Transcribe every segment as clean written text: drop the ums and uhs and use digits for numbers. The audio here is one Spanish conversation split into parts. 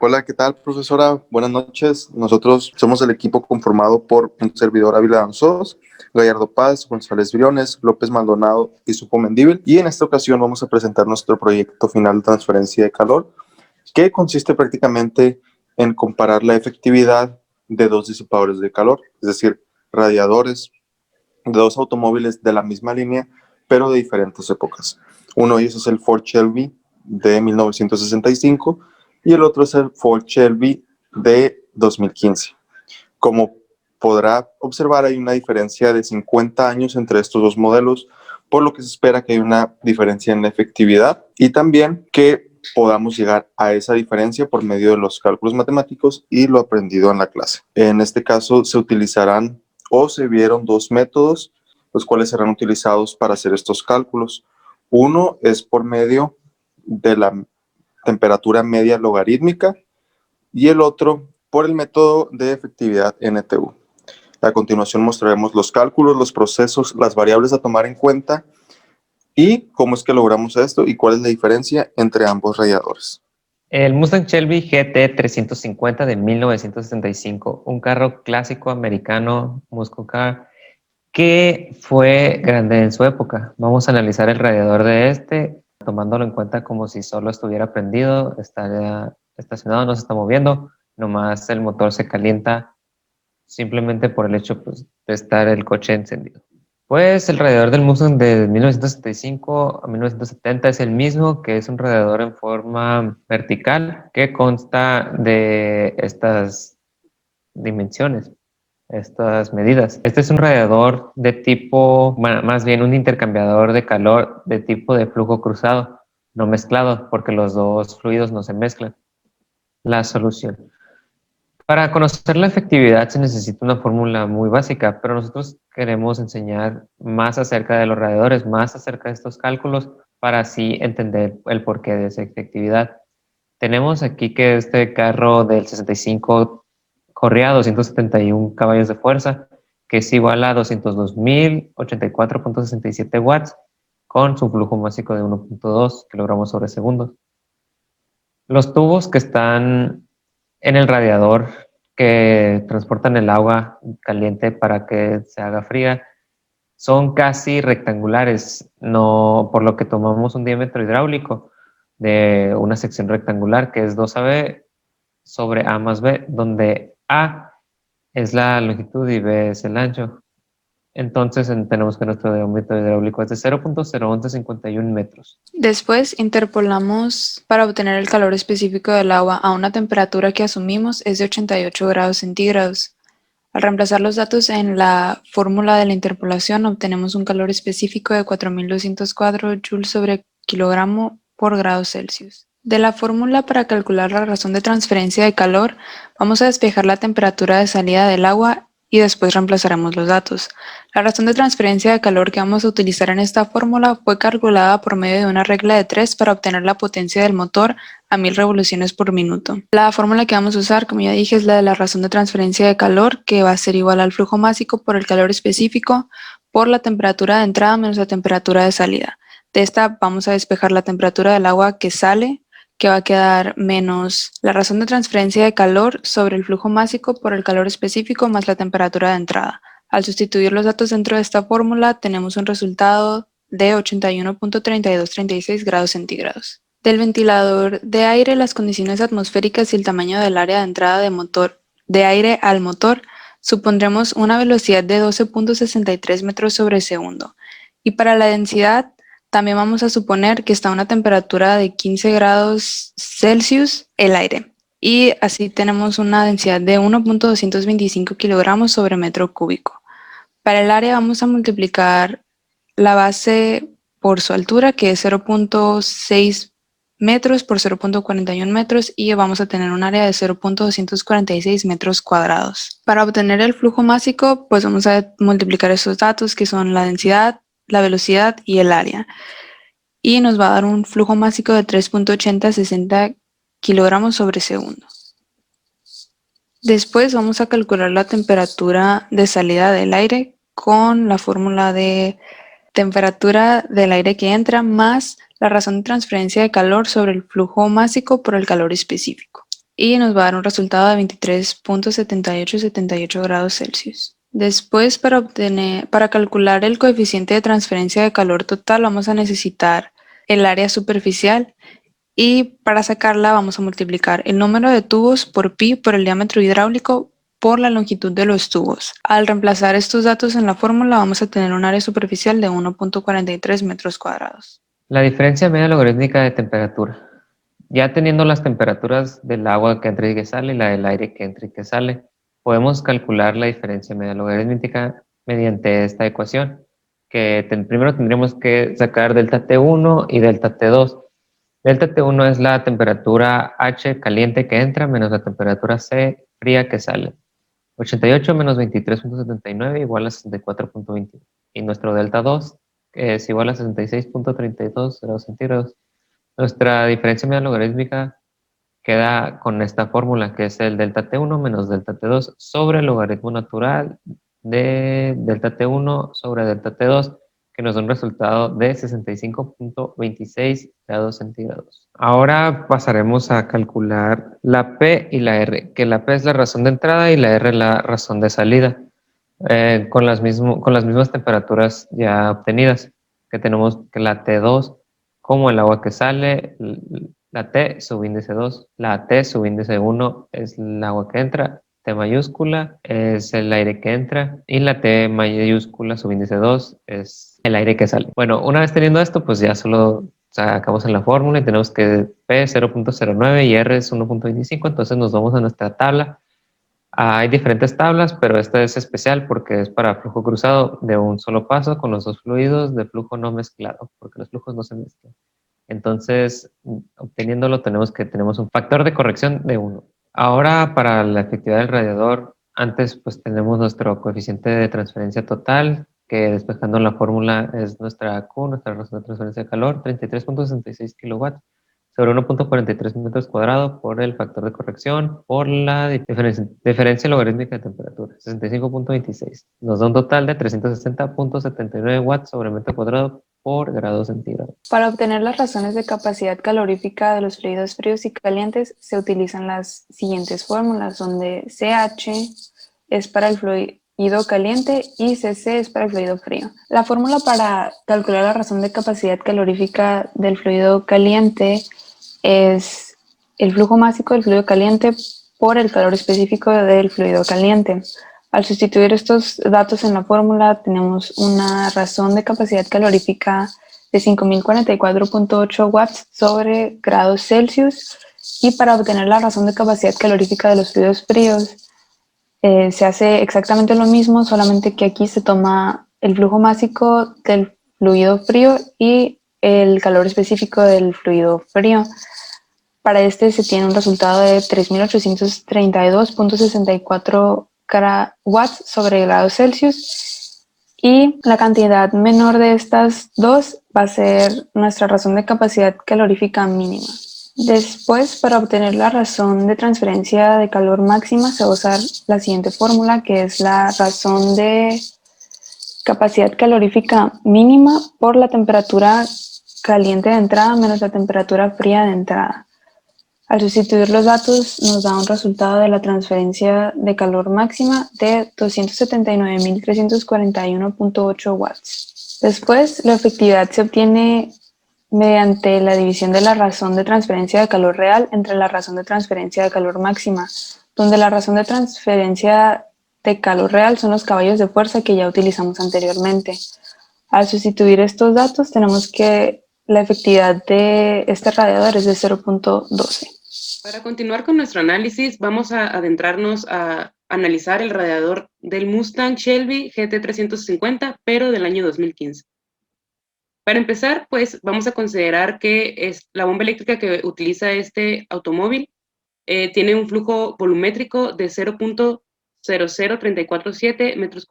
Hola, ¿qué tal, profesora? Buenas noches. Nosotros somos el equipo conformado por un servidor Ávila Danzós, Gallardo Paz, González Briones, López Maldonado y Supo Mendíbil. Y en esta ocasión vamos a presentar nuestro proyecto final de transferencia de calor, que consiste prácticamente en comparar la efectividad de dos disipadores de calor, es decir, radiadores de dos automóviles de la misma línea, pero de diferentes épocas. Uno de ellos es el Ford Shelby de 1965 y el otro es el Ford Shelby de 2015. Como podrá observar, hay una diferencia de 50 años entre estos dos modelos, por lo que se espera que haya una diferencia en la efectividad y también que podamos llegar a esa diferencia por medio de los cálculos matemáticos y lo aprendido en la clase. En este caso se utilizarán o se vieron dos métodos, los cuales serán utilizados para hacer estos cálculos. Uno es por medio de la temperatura media logarítmica y el otro por el método de efectividad NTU. A continuación mostraremos los cálculos, los procesos, las variables a tomar en cuenta y cómo es que logramos esto y cuál es la diferencia entre ambos radiadores. El Mustang Shelby GT 350 de 1965, un carro clásico americano, muscle car, que fue grande en su época. Vamos a analizar el radiador de este, tomándolo en cuenta como si solo estuviera prendido, estaría estacionado, no se está moviendo, nomás el motor se calienta simplemente por el hecho pues, de estar el coche encendido. Pues el radiador del Mustang de 1975 a 1970 es el mismo, que es un radiador en forma vertical que consta de estas dimensiones, estas medidas. Este es un radiador de tipo, más bien un intercambiador de calor de tipo de flujo cruzado, no mezclado, porque los dos fluidos no se mezclan. La solución. Para conocer la efectividad se necesita una fórmula muy básica, pero nosotros queremos enseñar más acerca de los radiadores, más acerca de estos cálculos, para así entender el porqué de esa efectividad. Tenemos aquí que este carro del 65 corría a 271 caballos de fuerza, que es igual a 202.084.67 watts, con su flujo másico de 1.2 kilogramos sobre segundo. Los tubos que están en el radiador que transportan el agua caliente para que se haga fría son casi rectangulares, no, por lo que tomamos un diámetro hidráulico de una sección rectangular que es 2AB sobre A más B, donde A es la longitud y B es el ancho. Entonces tenemos que nuestro diámetro hidráulico es de 0.01151 metros. Después interpolamos para obtener el calor específico del agua a una temperatura que asumimos es de 88 grados centígrados. Al reemplazar los datos en la fórmula de la interpolación obtenemos un calor específico de 4204 joules sobre kilogramo por grado Celsius. De la fórmula para calcular la razón de transferencia de calor, vamos a despejar la temperatura de salida del agua y después reemplazaremos los datos. La razón de transferencia de calor que vamos a utilizar en esta fórmula fue calculada por medio de una regla de 3 para obtener la potencia del motor a 1000 revoluciones por minuto. La fórmula que vamos a usar, como ya dije, es la de la razón de transferencia de calor, que va a ser igual al flujo másico por el calor específico por la temperatura de entrada menos la temperatura de salida. De esta vamos a despejar la temperatura del agua que sale, que va a quedar menos la razón de transferencia de calor sobre el flujo másico por el calor específico más la temperatura de entrada. Al sustituir los datos dentro de esta fórmula, tenemos un resultado de 81.3236 grados centígrados. Del ventilador de aire, las condiciones atmosféricas y el tamaño del área de entrada de aire al motor, supondremos una velocidad de 12.63 metros sobre segundo. Y para la densidad, también vamos a suponer que está a una temperatura de 15 grados Celsius el aire. Y así tenemos una densidad de 1.225 kilogramos sobre metro cúbico. Para el área vamos a multiplicar la base por su altura, que es 0.6 metros por 0.41 metros, y vamos a tener un área de 0.246 metros cuadrados. Para obtener el flujo másico, pues vamos a multiplicar esos datos, que son la densidad, la velocidad y el área. Y nos va a dar un flujo másico de 3.8060 kilogramos sobre segundo. Después vamos a calcular la temperatura de salida del aire con la fórmula de temperatura del aire que entra más la razón de transferencia de calor sobre el flujo másico por el calor específico. y nos va a dar un resultado de 23.7878 grados Celsius. Después, para calcular el coeficiente de transferencia de calor total, vamos a necesitar el área superficial y para sacarla vamos a multiplicar el número de tubos por pi por el diámetro hidráulico por la longitud de los tubos. Al reemplazar estos datos en la fórmula vamos a tener un área superficial de 1.43 metros cuadrados. La diferencia media logarítmica de temperatura. Ya teniendo las temperaturas del agua que entra y que sale y la del aire que entra y que sale, podemos calcular la diferencia media logarítmica mediante esta ecuación, que primero tendríamos que sacar delta T1 y delta T2. Delta T1 es la temperatura H caliente que entra menos la temperatura C fría que sale. 88 menos 23.79 igual a 64.21. Y nuestro delta 2 es igual a 66.32 grados centígrados. Nuestra diferencia media logarítmica queda con esta fórmula, que es el delta T1 menos delta T2 sobre el logaritmo natural de delta T1 sobre delta T2, que nos da un resultado de 65.26 grados centígrados. Ahora pasaremos a calcular la P y la R, que la P es la razón de entrada y la R la razón de salida, con las mismas temperaturas ya obtenidas, que tenemos que la T2 como el agua que sale, la T subíndice 2, la T subíndice 1 es el agua que entra, T mayúscula es el aire que entra y la T mayúscula subíndice 2 es el aire que sale. Bueno, una vez teniendo esto, pues ya solo sacamos en la fórmula y tenemos que P es 0.09 y R es 1.25, entonces nos vamos a nuestra tabla. Hay diferentes tablas, pero esta es especial porque es para flujo cruzado de un solo paso con los dos fluidos de flujo no mezclado, porque los flujos no se mezclan. Entonces, obteniéndolo tenemos un factor de corrección de 1. Ahora, para la efectividad del radiador, antes pues tenemos nuestro coeficiente de transferencia total, que despejando la fórmula es nuestra Q, nuestra razón de transferencia de calor, 33.66 kilowatts sobre 1.43 metros cuadrados por el factor de corrección por la diferencia logarítmica de temperatura, 65.26. Nos da un total de 360.79 watts sobre metro cuadrado por grado centígrado. Para obtener las razones de capacidad calorífica de los fluidos fríos y calientes se utilizan las siguientes fórmulas, donde CH es para el fluido caliente y CC es para el fluido frío. La fórmula para calcular la razón de capacidad calorífica del fluido caliente es el flujo másico del fluido caliente por el calor específico del fluido caliente. Al sustituir estos datos en la fórmula, tenemos una razón de capacidad calorífica de 5044.8 watts sobre grados Celsius, y para obtener la razón de capacidad calorífica de los fluidos fríos se hace exactamente lo mismo, solamente que aquí se toma el flujo másico del fluido frío y el calor específico del fluido frío. Para este se tiene un resultado de 3.832.64 watts sobre grados Celsius, y la cantidad menor de estas dos va a ser nuestra razón de capacidad calorífica mínima. Después, para obtener la razón de transferencia de calor máxima, se va a usar la siguiente fórmula, que es la razón de capacidad calorífica mínima por la temperatura caliente de entrada menos la temperatura fría de entrada. Al sustituir los datos nos da un resultado de la transferencia de calor máxima de 279.341.8 watts. Después, la efectividad se obtiene mediante la división de la razón de transferencia de calor real entre la razón de transferencia de calor máxima, donde la razón de transferencia de calor real son los caballos de fuerza que ya utilizamos anteriormente. Al sustituir estos datos tenemos que la efectividad de este radiador es de 0.12. Para continuar con nuestro análisis, vamos a adentrarnos a analizar el radiador del Mustang Shelby GT350, pero del año 2015. Para empezar, pues vamos a considerar que es la bomba eléctrica que utiliza este automóvil tiene un flujo volumétrico de 0.00347 metros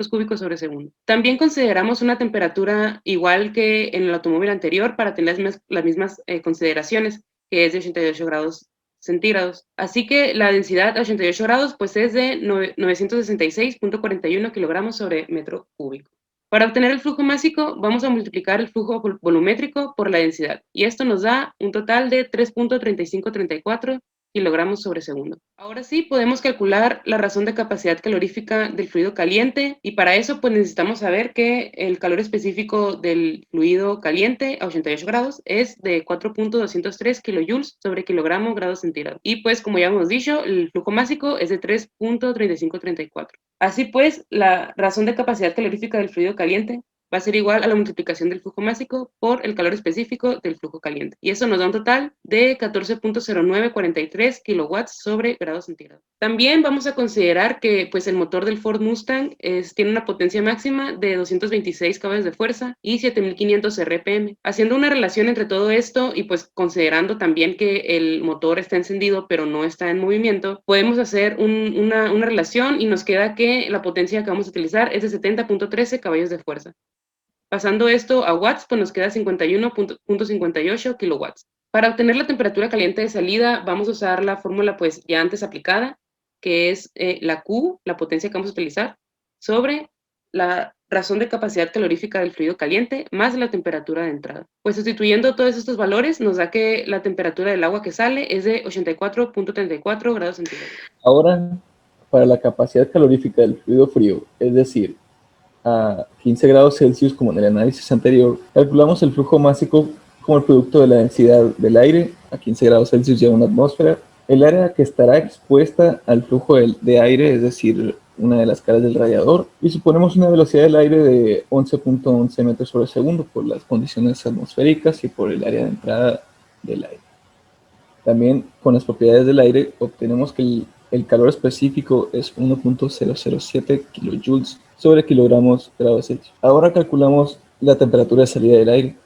cúbicos sobre segundo. También consideramos una temperatura igual que en el automóvil anterior para tener las mismas consideraciones, que es de 88 grados centígrados. Así que la densidad a 88 grados pues es de 966.41 kilogramos sobre metro cúbico. Para obtener el flujo másico vamos a multiplicar el flujo volumétrico por la densidad, y esto nos da un total de 3.3534 kilogramos sobre segundo. Ahora sí, podemos calcular la razón de capacidad calorífica del fluido caliente, y para eso pues necesitamos saber que el calor específico del fluido caliente a 88 grados es de 4.203 kilojoules sobre kilogramo grados centígrados. Y pues como ya hemos dicho, el flujo másico es de 3.3534. Así pues, la razón de capacidad calorífica del fluido caliente va a ser igual a la multiplicación del flujo másico por el calor específico del flujo caliente. Y eso nos da un total de 14.0943 kilowatts sobre grados centígrados. También vamos a considerar que pues, el motor del Ford Mustang tiene una potencia máxima de 226 caballos de fuerza y 7.500 RPM. Haciendo una relación entre todo esto y pues considerando también que el motor está encendido pero no está en movimiento, podemos hacer una relación y nos queda que la potencia que vamos a utilizar es de 70.13 caballos de fuerza. Pasando esto a watts, pues nos queda 51.58 kilowatts. Para obtener la temperatura caliente de salida, vamos a usar la fórmula pues ya antes aplicada, que es la Q, la potencia que vamos a utilizar, sobre la razón de capacidad calorífica del fluido caliente más la temperatura de entrada. Pues sustituyendo todos estos valores, nos da que la temperatura del agua que sale es de 84.34 grados centígrados. Ahora, para la capacidad calorífica del fluido frío, es decir, a 15 grados Celsius, como en el análisis anterior, calculamos el flujo másico como el producto de la densidad del aire a 15 grados Celsius y a una atmósfera, el área que estará expuesta al flujo de aire, es decir, una de las caras del radiador, y suponemos una velocidad del aire de 11.11 metros sobre segundo por las condiciones atmosféricas y por el área de entrada del aire. También con las propiedades del aire obtenemos que el calor específico es 1.007 kilojoules sobre kilogramos grados Celsius. Ahora calculamos la temperatura de salida del aire,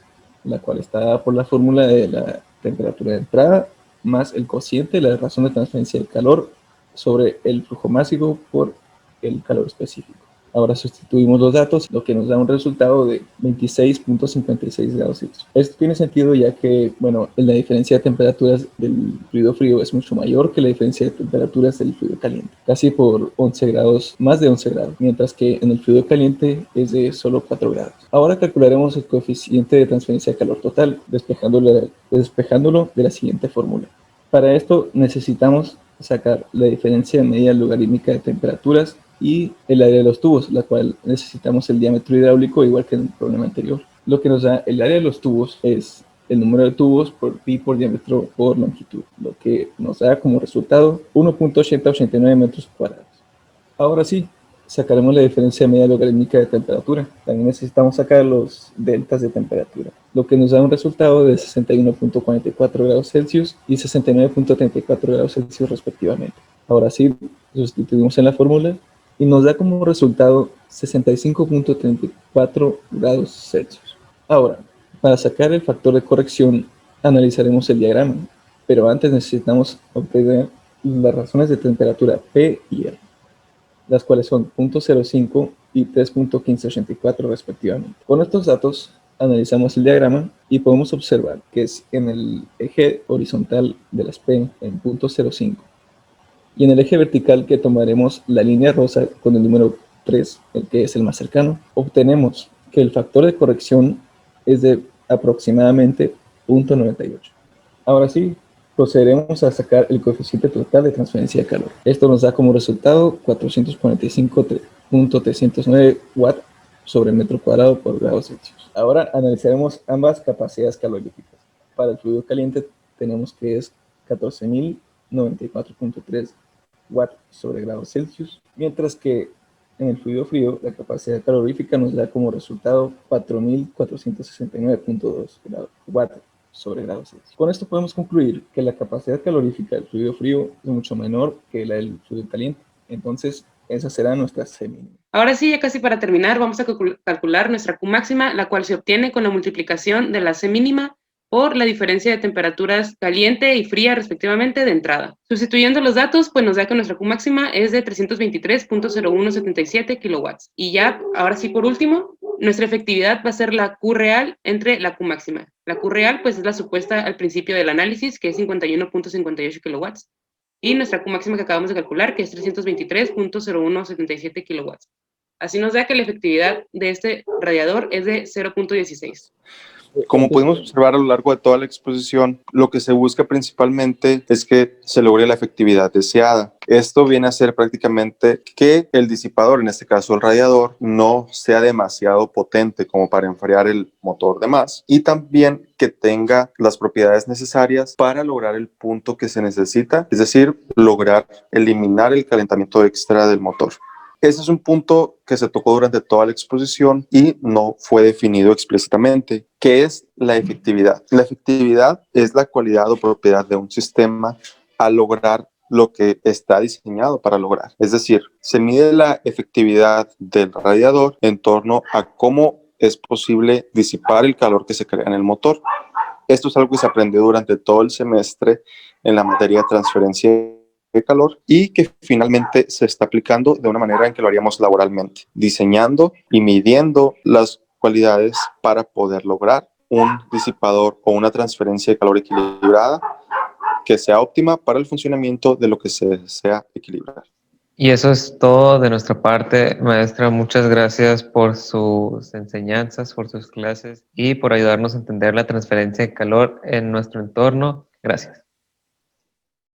la cual está dada por la fórmula de la temperatura de entrada más el cociente de la razón de transferencia del calor sobre el flujo másico por el calor específico. Ahora sustituimos los datos, lo que nos da un resultado de 26.56 grados Celsius. Esto tiene sentido ya que, bueno, la diferencia de temperaturas del fluido frío es mucho mayor que la diferencia de temperaturas del fluido caliente, casi por 11 grados, más de 11 grados, mientras que en el fluido caliente es de solo 4 grados. Ahora calcularemos el coeficiente de transferencia de calor total, despejándolo de la siguiente fórmula. Para esto necesitamos sacar la diferencia media logarítmica de temperaturas y el área de los tubos, la cual necesitamos el diámetro hidráulico igual que en el problema anterior. Lo que nos da el área de los tubos es el número de tubos por pi por diámetro por longitud, lo que nos da como resultado 1.8089 metros cuadrados. Ahora sí, sacaremos la diferencia media logarítmica de temperatura. También necesitamos sacar los deltas de temperatura, lo que nos da un resultado de 61.44 grados Celsius y 69.34 grados Celsius respectivamente. Ahora sí, sustituimos en la fórmula y nos da como resultado 65.34 grados Celsius. Ahora, para sacar el factor de corrección, analizaremos el diagrama, pero antes necesitamos obtener las razones de temperatura P y R, las cuales son 0.05 y 3.1584 respectivamente. Con estos datos, analizamos el diagrama y podemos observar que es en el eje horizontal de las P en 0.05, y en el eje vertical que tomaremos la línea rosa con el número 3, el que es el más cercano, obtenemos que el factor de corrección es de aproximadamente 0.98. Ahora sí, procederemos a sacar el coeficiente total de transferencia de calor. Esto nos da como resultado 445.309 watts sobre metro cuadrado por grado Celsius. Ahora analizaremos ambas capacidades caloríficas. Para el fluido caliente tenemos que es 14.094.3 watts sobre grados Celsius, mientras que en el fluido frío la capacidad calorífica nos da como resultado 4.469.2 watts sobre grados Celsius. Con esto podemos concluir que la capacidad calorífica del fluido frío es mucho menor que la del fluido caliente. Entonces, esa será nuestra C mínima. Ahora sí, ya casi para terminar, vamos a calcular nuestra Q máxima, la cual se obtiene con la multiplicación de la C mínima por la diferencia de temperaturas caliente y fría respectivamente de entrada. Sustituyendo los datos, pues nos da que nuestra Q máxima es de 323.0177 kilowatts. Y ya, ahora sí por último, nuestra efectividad va a ser la Q real entre la Q máxima. La Q real pues es la supuesta al principio del análisis, que es 51.58 kilowatts. Y nuestra Q máxima que acabamos de calcular, que es 323.0177 kilowatts. Así nos da que la efectividad de este radiador es de 0.16. Como pudimos observar a lo largo de toda la exposición, lo que se busca principalmente es que se logre la efectividad deseada. Esto viene a ser prácticamente que el disipador, en este caso el radiador, no sea demasiado potente como para enfriar el motor de más, y también que tenga las propiedades necesarias para lograr el punto que se necesita, es decir, lograr eliminar el calentamiento extra del motor. Ese es un punto que se tocó durante toda la exposición y no fue definido explícitamente. ¿Qué es la efectividad? La efectividad es la cualidad o propiedad de un sistema al lograr lo que está diseñado para lograr. Es decir, se mide la efectividad del radiador en torno a cómo es posible disipar el calor que se crea en el motor. Esto es algo que se aprendió durante todo el semestre en la materia de transferencia de calor y que finalmente se está aplicando de una manera en que lo haríamos laboralmente, diseñando y midiendo las cualidades para poder lograr un disipador o una transferencia de calor equilibrada que sea óptima para el funcionamiento de lo que se desea equilibrar. Y eso es todo de nuestra parte, maestra. Muchas gracias por sus enseñanzas, por sus clases y por ayudarnos a entender la transferencia de calor en nuestro entorno. Gracias.